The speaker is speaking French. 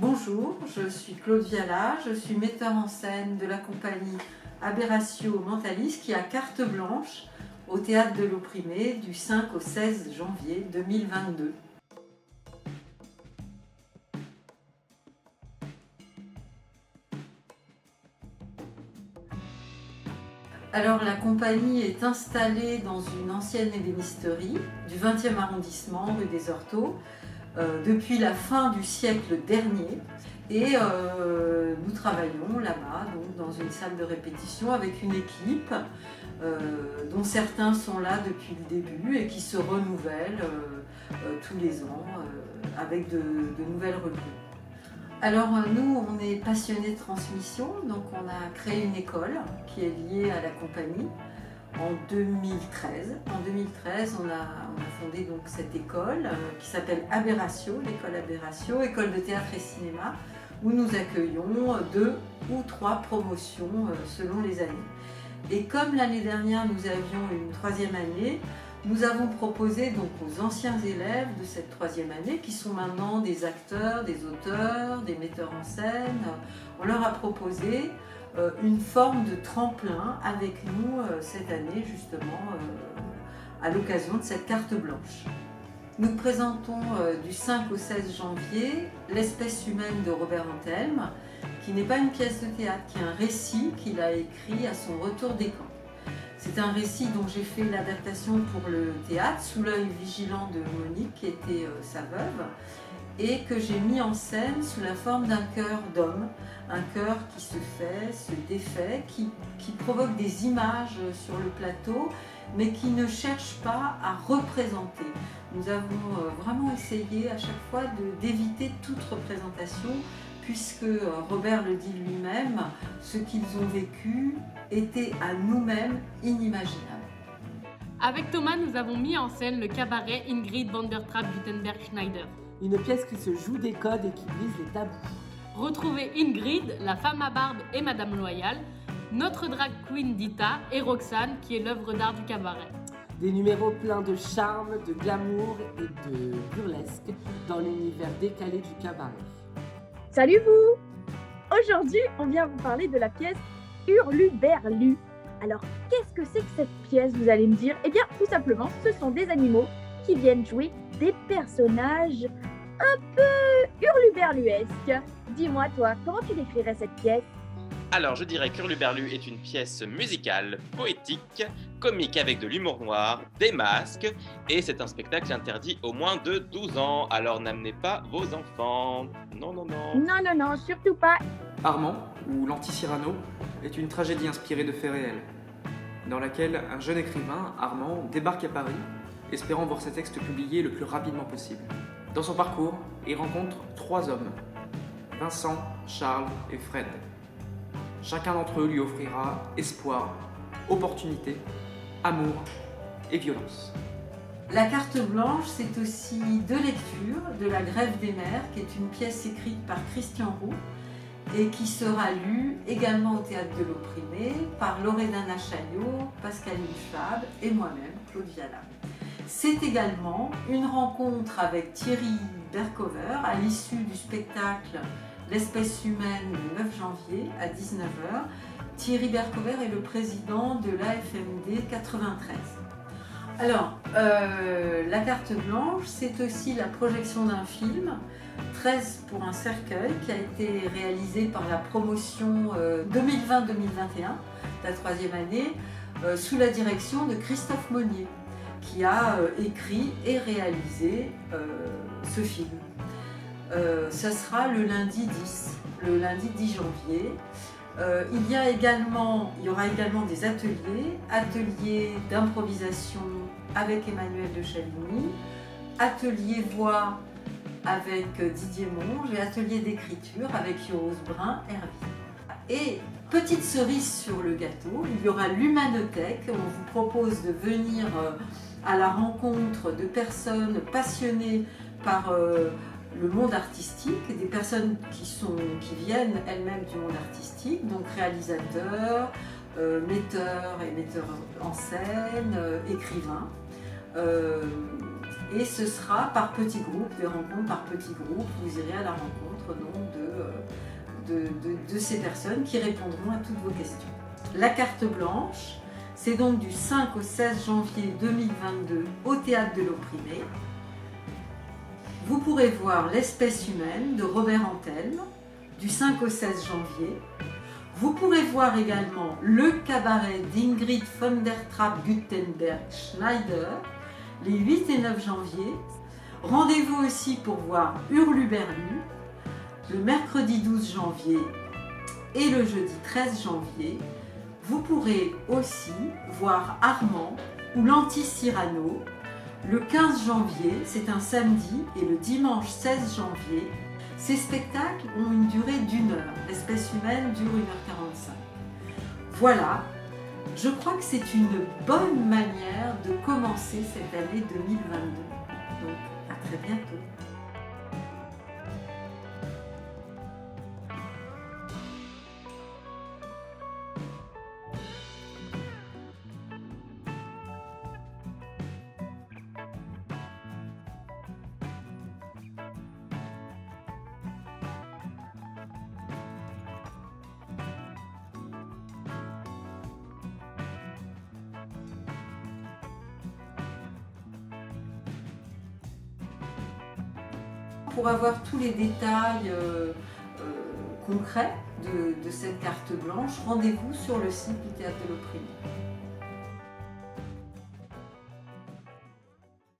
Bonjour, je suis Claude Viala, je suis metteur en scène de la compagnie Aberratio Mentalis qui a carte blanche au Théâtre de l'Opprimé du 5 au 16 janvier 2022. Alors la compagnie est installée dans une ancienne ébénisterie du 20e arrondissement, rue des Orteaux, depuis la fin du siècle dernier. Et nous travaillons là-bas, donc, dans une salle de répétition avec une équipe dont certains sont là depuis le début et qui se renouvellent tous les ans avec de nouvelles recrues. Alors nous, on est passionnés de transmission, donc on a créé une école qui est liée à la compagnie en 2013. En 2013, on a fondé donc cette école qui s'appelle Aberratio, l'école Aberratio, école de théâtre et cinéma, où nous accueillons 2 ou 3 promotions selon les années. Et comme l'année dernière, nous avions une 3e année, nous avons proposé donc aux anciens élèves de cette 3e année, qui sont maintenant des acteurs, des auteurs, des metteurs en scène, on leur a proposé une forme de tremplin avec nous cette année, justement, à l'occasion de cette carte blanche. Nous présentons du 5 au 16 janvier L'espèce humaine de Robert Antelme, qui n'est pas une pièce de théâtre, qui est un récit qu'il a écrit à son retour des camps. C'est un récit dont j'ai fait l'adaptation pour le théâtre, sous l'œil vigilant de Monique, qui était sa veuve, et que j'ai mis en scène sous la forme d'un chœur d'homme, un chœur qui se fait, se défait, qui provoque des images sur le plateau, mais qui ne cherche pas à représenter. Nous avons vraiment essayé à chaque fois d'éviter toute représentation, puisque Robert le dit lui-même, ce qu'ils ont vécu était à nous-mêmes inimaginable. Avec Thomas, nous avons mis en scène le cabaret Ingrid van der Trapp-Wittenberg-Schneider. Une pièce qui se joue des codes et qui brise les tabous. Retrouvez Ingrid, la femme à barbe et Madame Loyal, notre drag queen Dita et Roxane, qui est l'œuvre d'art du cabaret. Des numéros pleins de charme, de glamour et de burlesque dans l'univers décalé du cabaret. Salut vous! Aujourd'hui, on vient vous parler de la pièce Hurluberlu. Alors, qu'est-ce que c'est que cette pièce, vous allez me dire? Eh bien, tout simplement, ce sont des animaux qui viennent jouer des personnages un peu hurluberluesques. Dis-moi, toi, comment tu décrirais cette pièce? Alors, je dirais qu'Hurluberlu est une pièce musicale, poétique, comique avec de l'humour noir, des masques, et c'est un spectacle interdit aux moins de 12 ans. Alors n'amenez pas vos enfants. Non, non, non. Non, non, non, surtout pas. Armand, ou l'Anti-Cyrano, est une tragédie inspirée de faits réels, dans laquelle un jeune écrivain, Armand, débarque à Paris, espérant voir ses textes publiés le plus rapidement possible. Dans son parcours, il rencontre 3 hommes, Vincent, Charles et Fred. Chacun d'entre eux lui offrira espoir, opportunité, amour et violence. La carte blanche, c'est aussi 2 lectures de La Grève des mers, qui est une pièce écrite par Christian Roux et qui sera lue également au Théâtre de l'Opprimé par Loredana Chaillot, Pascaline Schwab et moi-même, Claude Viala. C'est également une rencontre avec Thierry Bercover à l'issue du spectacle L'espèce humaine le 9 janvier à 19h. Thierry Bercover est le président de l'AFMD 93. Alors, la carte blanche, c'est aussi la projection d'un film, 13 pour un cercueil, qui a été réalisé par la promotion 2020-2021, la 3e année, sous la direction de Christophe Monnier, qui a écrit et réalisé ce film. Ça sera le lundi 10 janvier. Il y aura également des ateliers d'improvisation avec Emmanuel de Chavigny, atelier voix avec Didier Monge et atelier d'écriture avec Rose Brun Hervy. Et petite cerise sur le gâteau, il y aura l'Humanothèque. On vous propose de venir à la rencontre de personnes passionnées par le monde artistique, des personnes qui viennent elles-mêmes du monde artistique, donc réalisateurs, metteurs et metteurs en scène, écrivains. Et ce sera par petits groupes, des rencontres par petits groupes, vous irez à la rencontre nom de ces personnes qui répondront à toutes vos questions. La carte blanche, c'est donc du 5 au 16 janvier 2022 au Théâtre de l'Opprimé. Vous pourrez voir L'espèce humaine de Robert Antelme du 5 au 16 janvier. Vous pourrez voir également Le cabaret d'Ingrid von der Trapp-Guttenberg-Schneider les 8 et 9 janvier. Rendez-vous aussi pour voir Hurluberlu le mercredi 12 janvier et le jeudi 13 janvier. Vous pourrez aussi voir Armand ou l'Anti-Cyrano le 15 janvier, c'est un samedi, et le dimanche 16 janvier. Ces spectacles ont une durée d'1 heure. L'espèce humaine dure 1h45. Voilà, je crois que c'est une bonne manière de commencer cette année 2022. Donc, à très bientôt. Pour avoir tous les détails concrets de cette carte blanche, rendez-vous sur le site du Théâtre de l'Opprimé.